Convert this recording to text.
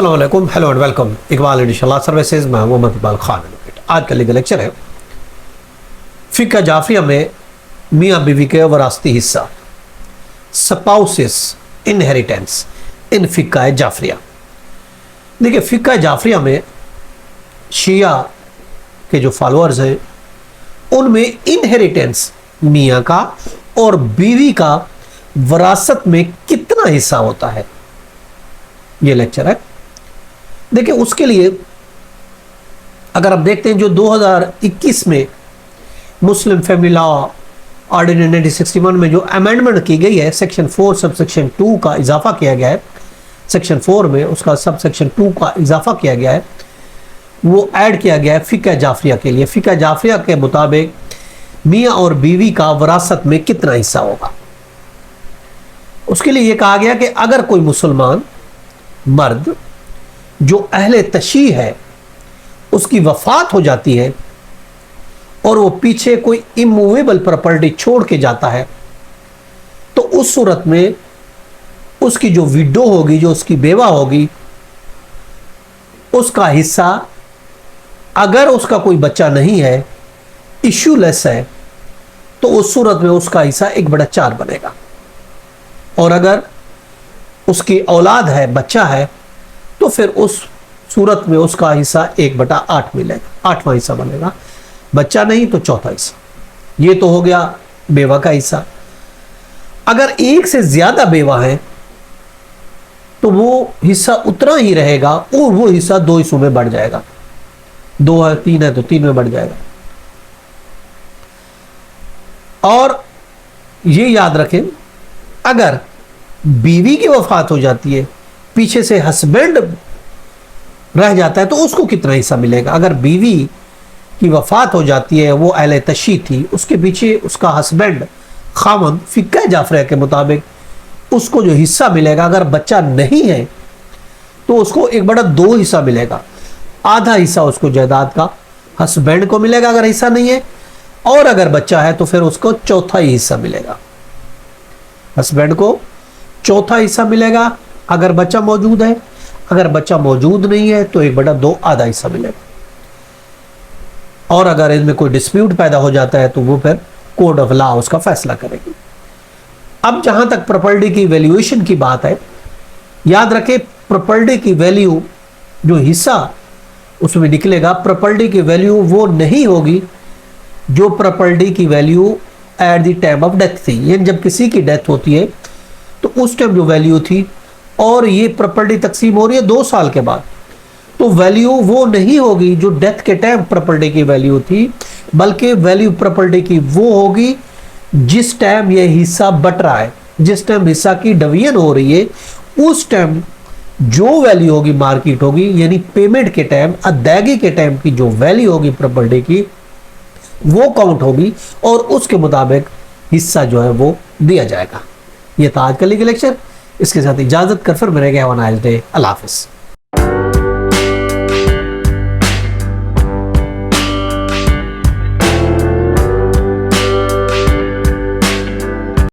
अस्सलाम वालेकुम, hello and welcome. Iqbal इंशाल्लाह सर्विसेज में मोहम्मद इकबाल खान। आज का लीगल लेक्चर है फ़िक़्ह जाफरिया में मियाँ बीवी के वरासती हिस्सा, स्पाउसेस इनहेरिटेंस इन फ़िक़्ह जाफरिया। देखिए, फ़िक़्ह जाफरिया में शिया के जो फॉलोअर्स हैं उनमें इनहेरिटेंस मियाँ का और बीवी का वरासत में कितना हिस्सा होता है, ये लेक्चर है। देखिए, उसके लिए अगर आप देखते हैं जो 2021 में मुस्लिम फैमिली लॉ ऑर्डिनेंस 1961 में जो अमेंडमेंट की गई है, सेक्शन 4 सब सेक्शन 2 का इजाफा किया गया है, सेक्शन 4 में उसका सब सेक्शन 2 का इजाफा किया गया है, वो ऐड किया गया है फ़िक़्ह जाफरिया के लिए। फ़िक़्ह जाफरिया के मुताबिक मियाँ और बीवी का वरासत में कितना हिस्सा होगा। उसके लिए ये कहा गया कि अगर कोई मुसलमान मर्द जो अहले तशी है उसकी वफात हो जाती है और वो पीछे कोई इमूवेबल प्रॉपर्टी छोड़ के जाता है, तो उस सूरत में उसकी जो विडो होगी, जो उसकी बेवा होगी, उसका हिस्सा, अगर उसका कोई बच्चा नहीं है, इश्यूलेस है, तो उस सूरत में उसका हिस्सा 1/4 बनेगा। और अगर उसकी औलाद है, बच्चा है, तो फिर उस सूरत में उसका हिस्सा 1/8 मिलेगा, 8वां हिस्सा बनेगा। बच्चा नहीं तो 4था हिस्सा। ये तो हो गया बेवा का हिस्सा। अगर एक से ज्यादा बेवा है तो वो हिस्सा उतना ही रहेगा और वो हिस्सा 2 हिस्सों में बढ़ जाएगा। 2 है, 3 है तो 3 में बढ़ जाएगा। और ये याद रखें, अगर बीवी की वफात हो जाती है, पीछे से हस्बैंड रह जाता है, तो उसको कितना हिस्सा मिलेगा। अगर बीवी की वफात हो जाती है, वो अहले तशी थी, उसके पीछे उसका हस्बैंड खामन, फ़िक़्ह जाफरिया के मुताबिक उसको जो हिस्सा मिलेगा, अगर बच्चा नहीं है तो उसको 1/2 हिस्सा मिलेगा। आधा हिस्सा उसको जायदाद का हस्बैंड को मिलेगा अगर हिस्सा नहीं है, और अगर बच्चा है तो फिर उसको 4था ही हिस्सा मिलेगा। हस्बैंड को 4था हिस्सा मिलेगा अगर बच्चा मौजूद है, अगर बच्चा मौजूद नहीं है तो 1/2 आधा हिस्सा मिलेगा। और अगर इनमें कोई डिस्प्यूट पैदा हो जाता है तो वो फिर कोर्ट ऑफ लॉ उसका फैसला करेगी। अब जहां तक प्रॉपर्टी की वैल्यूएशन की बात है, याद रखें प्रॉपर्टी की वैल्यू जो हिस्सा उसमें निकलेगा, प्रॉपर्टी की वैल्यू वो नहीं होगी जो प्रॉपर्टी की value at the time of death थी। यानी जब किसी की डेथ होती है तो उस टाइम जो वैल्यू थी, और ये प्रॉपर्टी तकसीम हो रही है 2 साल के बाद, तो वैल्यू वो नहीं होगी जो डेथ के टाइम प्रॉपर्टी की वैल्यू थी, बल्कि वैल्यू प्रॉपर्टी की वो होगी जिस टाइम ये हिस्सा बट रहा है, जिस टाइम हिस्सा की डिवीजन हो रही है, उस टाइम जो वैल्यू होगी मार्केट होगी, यानी पेमेंट के टाइम, अदायगी के टाइम की जो वैल्यू होगी प्रॉपर्टी की, वो काउंट होगी और उसके मुताबिक हिस्सा जो है वो दिया जाएगा। ये था आज का लीगल लेक्चर। इसके साथ इजाजत कर फिर मिलेंगे। Have a nice day. Allah हाफिज़।